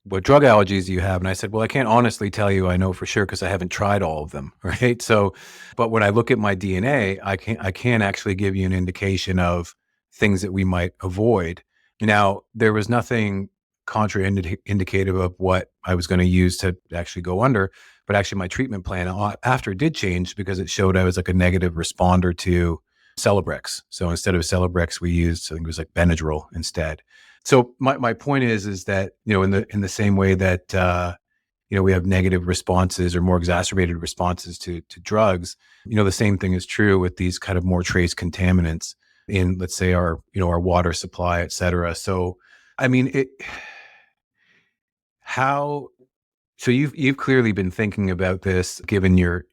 what drug allergies do you have? And I said, well, I can't honestly tell you I know for sure because I haven't tried all of them. Right. So, but when I look at my DNA, I can actually give you an indication of things that we might avoid. Now, there was nothing contraindicative of what I was going to use to actually go under, but actually my treatment plan after did change because it showed I was like a negative responder to Celebrex. So instead of Celebrex, we used, I think it was like Benadryl instead. So my point is that, in the same way that we have negative responses or more exacerbated responses to drugs, the same thing is true with these kind of more trace contaminants in, let's say, our water supply, et cetera. So I mean, how so you've clearly been thinking about this, given your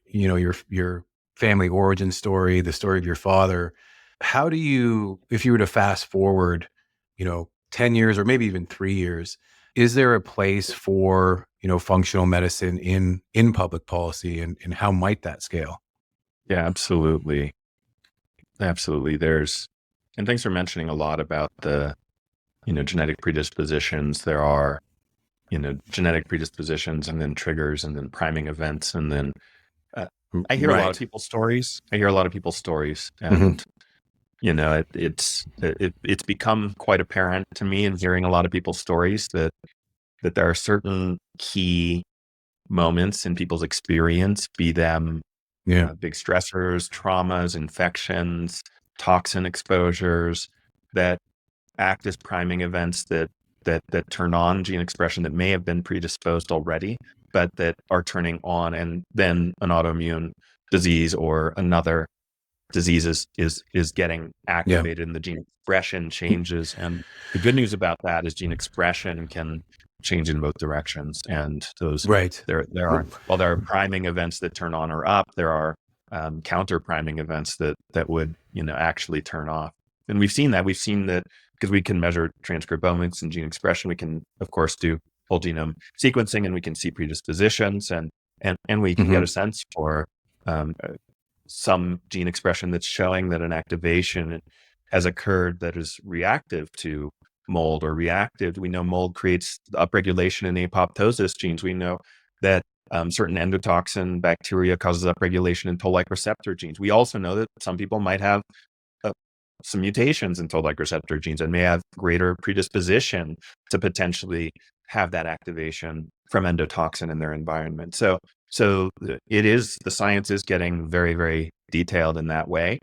family origin story, the story of your father. How do you, if you were to fast forward, 10 years or maybe even 3 years, is there a place for, functional medicine in public policy, and how might that scale? Yeah, absolutely. Absolutely. And thanks for mentioning a lot about the, genetic predispositions. There are, genetic predispositions and then triggers and then priming events. And then I hear a lot of Right. people's stories. I hear a lot of people's stories. Hmm. And, it's become quite apparent to me in hearing a lot of people's stories that there are certain key moments in people's experience, be them Yeah. big stressors, traumas, infections, toxin exposures, that act as priming events that turn on gene expression that may have been predisposed already, but that are turning on, and then an autoimmune disease or another disease is getting Yeah. activated and the gene expression changes. And the good news about that is gene expression can change in both directions. And those Right. there are, while there are priming events that turn on or up, there are counter priming events that would actually turn off. And we've seen that because we can measure transcriptomics and gene expression. We can, of course, do whole genome sequencing, and we can see predispositions, and we can get Hmm. a sense for um, some gene expression that's showing that an activation has occurred that is reactive to mold or reactive. We know mold creates upregulation in apoptosis genes. We know that certain endotoxin bacteria causes upregulation in toll-like receptor genes. We also know that some people might have uh, some mutations in toll-like receptor genes and may have greater predisposition to potentially have that activation from endotoxin in their environment. So the science is getting very, very detailed in that way.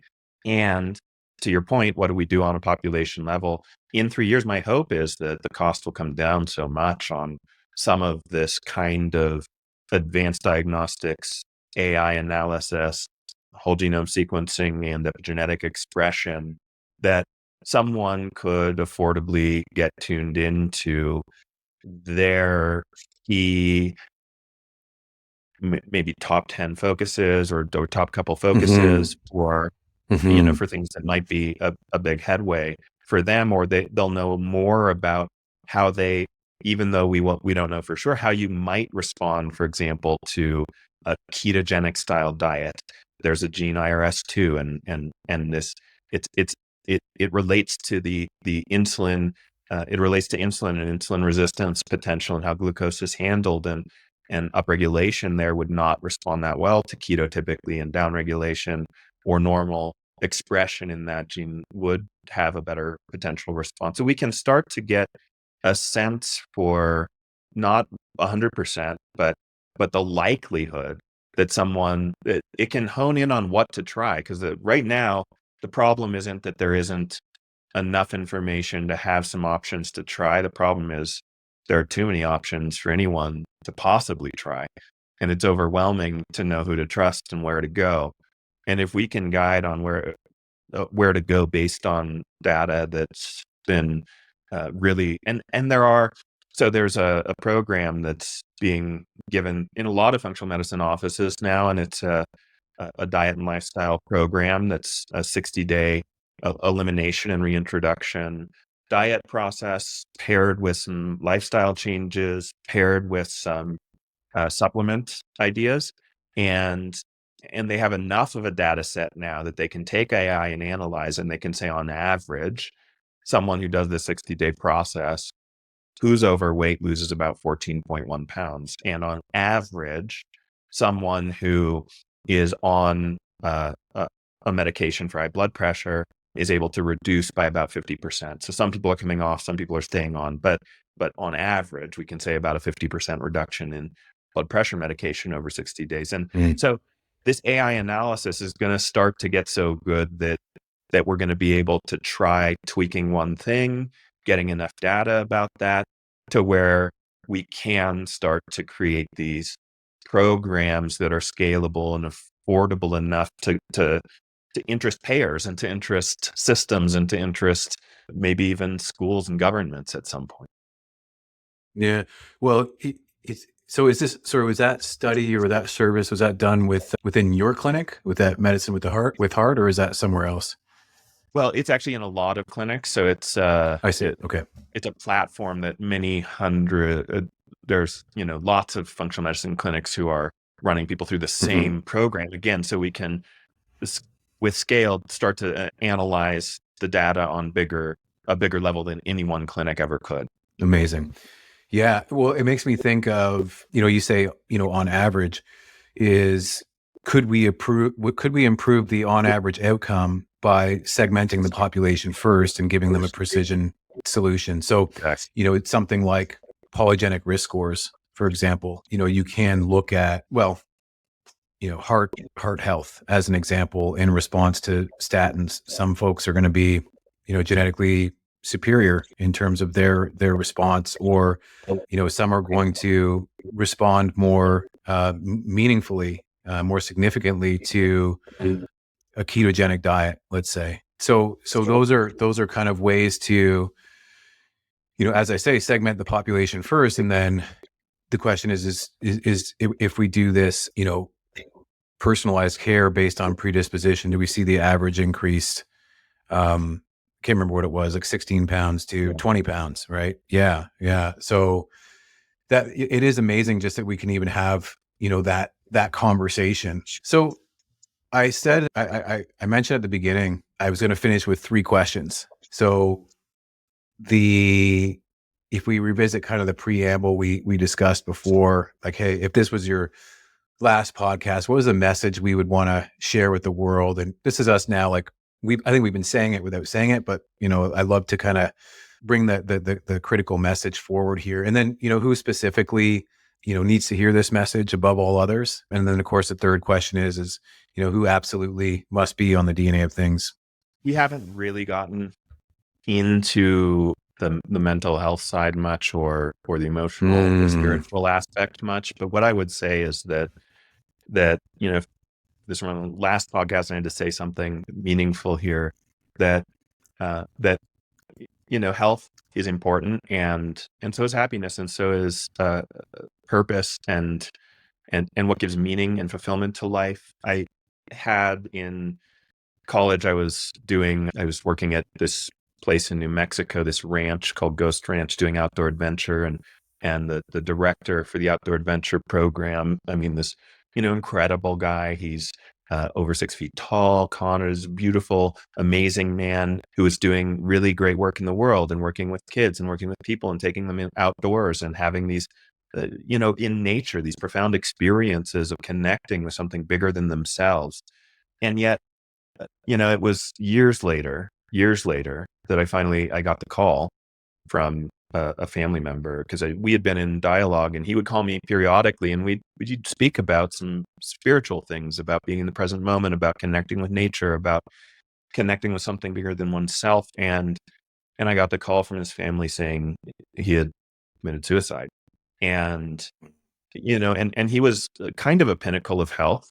And to your point, what do we do on a population level? In 3 years, my hope is that the cost will come down so much on some of this kind of advanced diagnostics, AI analysis, whole genome sequencing, and epigenetic expression that someone could affordably get tuned into their key maybe top 10 focuses or top couple Hmm. focuses for Hmm. for things that might be a big headway for them, or they'll know more about how they, even though we don't know for sure how you might respond, for example, to a ketogenic style diet. There's a gene IRS2, and this it relates to the insulin. It relates to insulin and insulin resistance potential and how glucose is handled, and upregulation there would not respond that well to keto typically, and downregulation or normal expression in that gene would have a better potential response. So we can start to get a sense for not 100%, but the likelihood that it can hone in on what to try. Because right now, the problem isn't that there isn't enough information to have some options to try. The problem is there are too many options for anyone to possibly try. And it's overwhelming to know who to trust and where to go. And if we can guide on where to go based on data that's been really, and there's a program that's being given in a lot of functional medicine offices now, and it's a diet and lifestyle program that's a 60-day elimination and reintroduction diet process paired with some lifestyle changes, paired with some supplement ideas. And they have enough of a data set now that they can take AI and analyze, and they can say, on average, someone who does the 60-day process who's overweight loses about 14.1 pounds. And on average, someone who is on a medication for high blood pressure is able to reduce by about 50%. So some people are coming off, some people are staying on, but on average, we can say about a 50% reduction in blood pressure medication over 60 days. And so this AI analysis is going to start to get so good that we're going to be able to try tweaking one thing, getting enough data about that to where we can start to create these programs that are scalable and affordable enough to interest payers and to interest systems and to interest maybe even schools and governments at some point. Yeah. Well, so is this sort of, was that study or that service, was that done within your clinic with that medicine with heart, or is that somewhere else? Well, it's actually in a lot of clinics. So it's I see. Okay. it's a platform that many hundred, there's, lots of functional medicine clinics who are running people through the same program again. So we can, with scale, start to analyze the data on a bigger level than any one clinic ever could. Amazing. Yeah. Well, it makes me think of, you say, on average could we improve the on average outcome by segmenting the population first and giving them a precision solution? So, it's something like polygenic risk scores, for example. You can look at, heart health as an example in response to statins. Some folks are going to be, genetically superior in terms of their response, or some are going to respond more meaningfully, more significantly to a ketogenic diet, let's say. So those are kind of ways to, as I say, segment the population first, and then the question is if we do this, personalized care based on predisposition, do we see the average increased? Can't remember what it was, like 16 pounds to 20 pounds, right? Yeah. So that it is amazing just that we can even have, that conversation. So I said, I mentioned at the beginning, I was going to finish with 3 questions. So if we revisit kind of the preamble we discussed before, like, hey, if this was your last podcast, what was the message we would want to share with the world? And this is us now, like I think we've been saying it without saying it, but I love to kind of bring the critical message forward here. And then, who specifically, needs to hear this message above all others. And then of course, the third question is, who absolutely must be on the DNA of things. We haven't really gotten into the mental health side much, or the emotional, the spiritual aspect much. But what I would say is that if this was my last podcast, I had to say something meaningful here, that health is important, and so is happiness, and so is purpose, and what gives meaning and fulfillment to life. I had in college, I was working at this place in New Mexico, this ranch called Ghost Ranch, doing outdoor adventure, and the director for the outdoor adventure program, I mean, this, incredible guy. He's over 6 feet tall. Connor is a beautiful, amazing man who is doing really great work in the world and working with kids and working with people and taking them outdoors and having these, in nature, these profound experiences of connecting with something bigger than themselves. And yet, it was years later that I got the call from a family member, because we had been in dialogue, and he would call me periodically, and we'd speak about some spiritual things, about being in the present moment, about connecting with nature, about connecting with something bigger than oneself. And I got the call from his family saying he had committed suicide. And, and he was kind of a pinnacle of health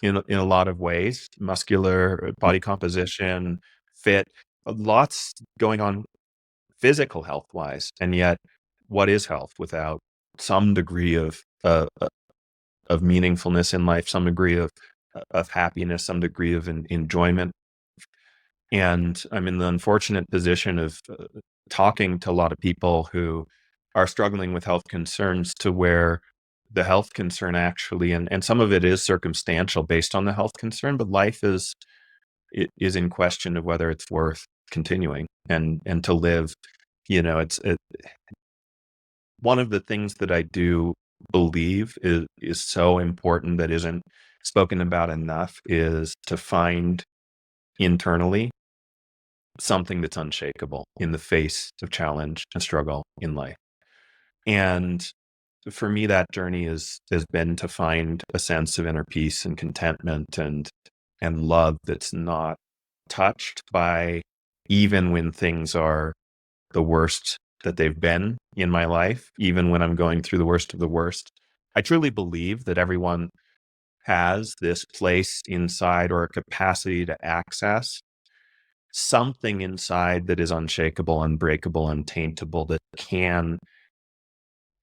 in a lot of ways, muscular, body composition, fit, lots going on physical health wise. And yet, what is health without some degree of meaningfulness in life, some degree of happiness, some degree of enjoyment? And I'm in the unfortunate position of talking to a lot of people who are struggling with health concerns, to where the health concern actually, and some of it is circumstantial based on the health concern, but life is in question of whether it's worth continuing and to live. It's one of the things that I do believe is so important, that isn't spoken about enough, is to find internally something that's unshakable in the face of challenge and struggle in life. And for me, that journey has been to find a sense of inner peace and contentment and love that's not touched by, even when things are the worst that they've been in my life, even when I'm going through the worst of the worst. I truly believe that everyone has this place inside, or a capacity to access something inside that is unshakable, unbreakable, untaintable, that can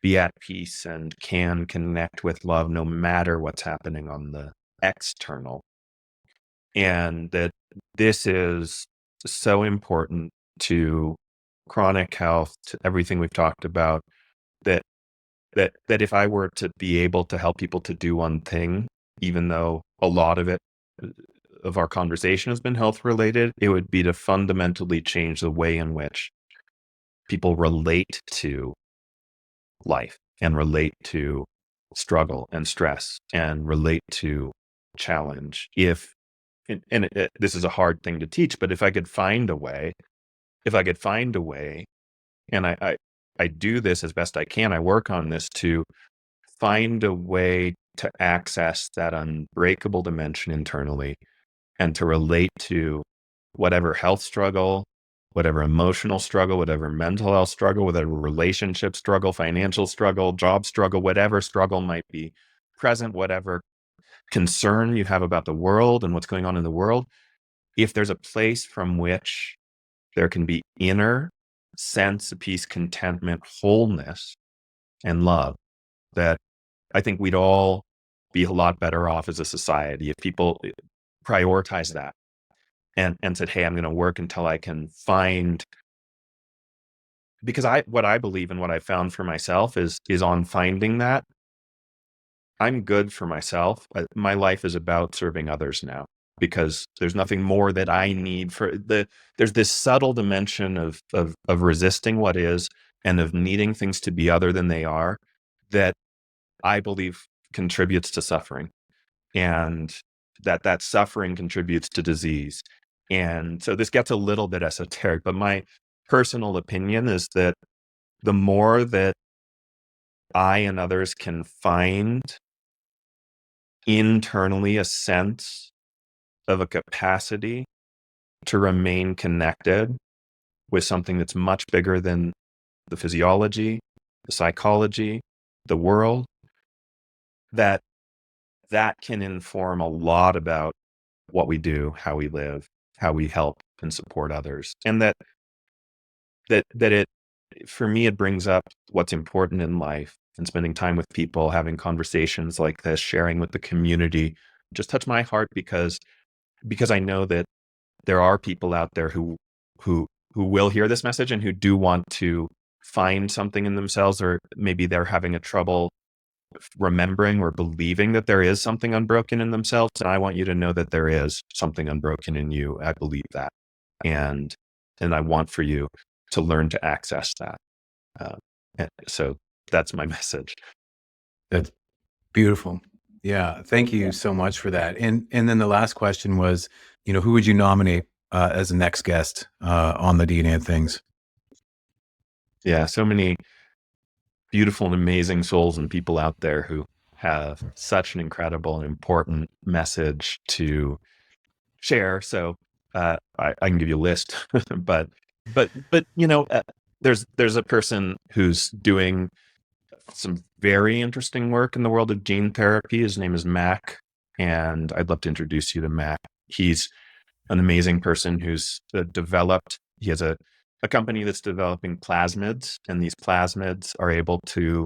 be at peace and can connect with love no matter what's happening on the external. And that this is so important to chronic health, to everything we've talked about, that that if I were to be able to help people to do one thing, even though a lot of it of our conversation has been health related, it would be to fundamentally change the way in which people relate to life and relate to struggle and stress and relate to challenge. This is a hard thing to teach, but if I could find a way, and I do this as best I can, I work on this to find a way to access that unbreakable dimension internally, and to relate to whatever health struggle, whatever emotional struggle, whatever mental health struggle, whatever relationship struggle, financial struggle, job struggle, whatever struggle might be present, whatever concern you have about the world and what's going on in the world. If there's a place from which there can be inner sense of peace, contentment, wholeness, and love, that I think we'd all be a lot better off as a society if people prioritize that and said, hey, I'm going to work until I can find, because what I believe and what I found for myself is on finding that I'm good for myself. My life is about serving others now, because there's nothing more that I need there's this subtle dimension of resisting what is, and of needing things to be other than they are, that I believe contributes to suffering, and that suffering contributes to disease. And so this gets a little bit esoteric, but my personal opinion is that the more that I and others can find internally a sense of a capacity to remain connected with something that's much bigger than the physiology, the psychology, the world, that can inform a lot about what we do, how we live, how we help and support others. And that for me, it brings up what's important in life, and spending time with people, having conversations like this, sharing with the community, just touch my heart, because I know that there are people out there who will hear this message and who do want to find something in themselves, or maybe they're having a trouble remembering or believing that there is something unbroken in themselves. And I want you to know that there is something unbroken in you. I believe that. And I want for you to learn to access that. And so that's my message. That's beautiful. Yeah. Thank you so much for that. And then the last question was, who would you nominate as the next guest on the DNA of Things? Yeah. So many beautiful and amazing souls and people out there who have such an incredible and important message to share. So I can give you a list, but there's a person who's doing some very interesting work in the world of gene therapy. His name is Mac, and I'd love to introduce you to Mac. He's an amazing person who's he has a company that's developing plasmids, and these plasmids are able to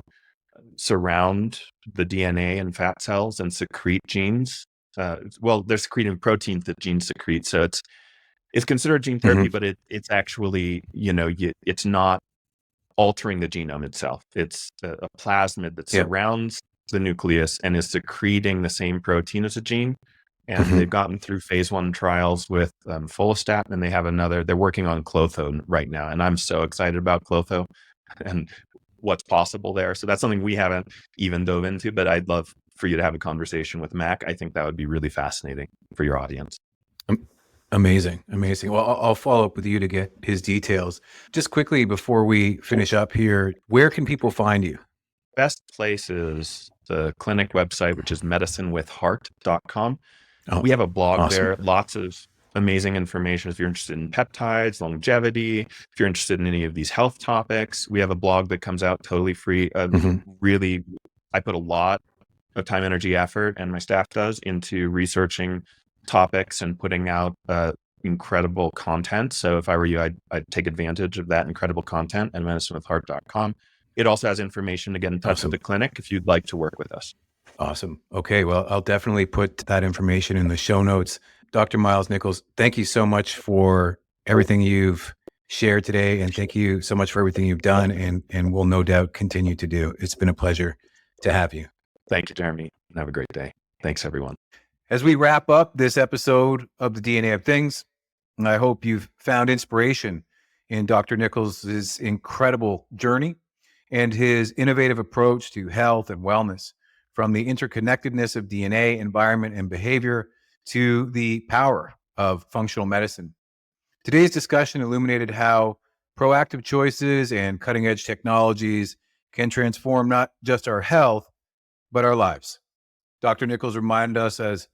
surround the DNA and fat cells and secrete genes. They're secreting proteins that genes secrete. So it's considered gene therapy, but it's actually, it's not altering the genome itself. It's a plasmid that surrounds the nucleus and is secreting the same protein as a gene. And they've gotten through phase 1 trials with folostat, and they're working on Clotho right now. And I'm so excited about Clotho and what's possible there. So that's something we haven't even dove into, but I'd love for you to have a conversation with Mac. I think that would be really fascinating for your audience. Amazing. Well, I'll follow up with you to get his details. Just quickly before we finish up here, where can people find you? Best place is the clinic website, which is medicinewithheart.com. We have a blog there, lots of amazing information. If you're interested in peptides, longevity, if you're interested in any of these health topics, we have a blog that comes out totally free. Really, I put a lot of time, energy, effort, and my staff does into researching topics and putting out incredible content. So if I were you, I'd take advantage of that incredible content at medicinewithheart.com. It also has information to get in touch with the clinic if you'd like to work with us. Awesome. Okay. Well, I'll definitely put that information in the show notes. Dr. Miles Nichols, thank you so much for everything you've shared today. And thank you so much for everything you've done and will no doubt continue to do. It's been a pleasure to have you. Thank you, Jeremy. Have a great day. Thanks, everyone. As we wrap up this episode of the DNA of Things, I hope you've found inspiration in Dr. Nichols' incredible journey and his innovative approach to health and wellness, from the interconnectedness of DNA, environment, and behavior to the power of functional medicine. Today's discussion illuminated how proactive choices and cutting-edge technologies can transform not just our health, but our lives. Dr. Nichols reminded us as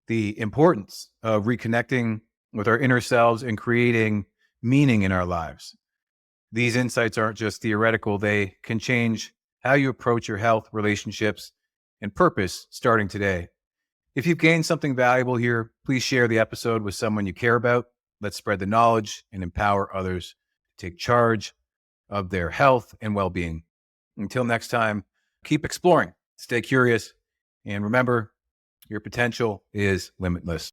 the importance of reconnecting with our inner selves and creating meaning in our lives. These insights aren't just theoretical, they can change how you approach your health, relationships, and purpose starting today. If you've gained something valuable here, please share the episode with someone you care about. Let's spread the knowledge and empower others to take charge of their health and well-being. Until next time, keep exploring, stay curious, and remember, your potential is limitless.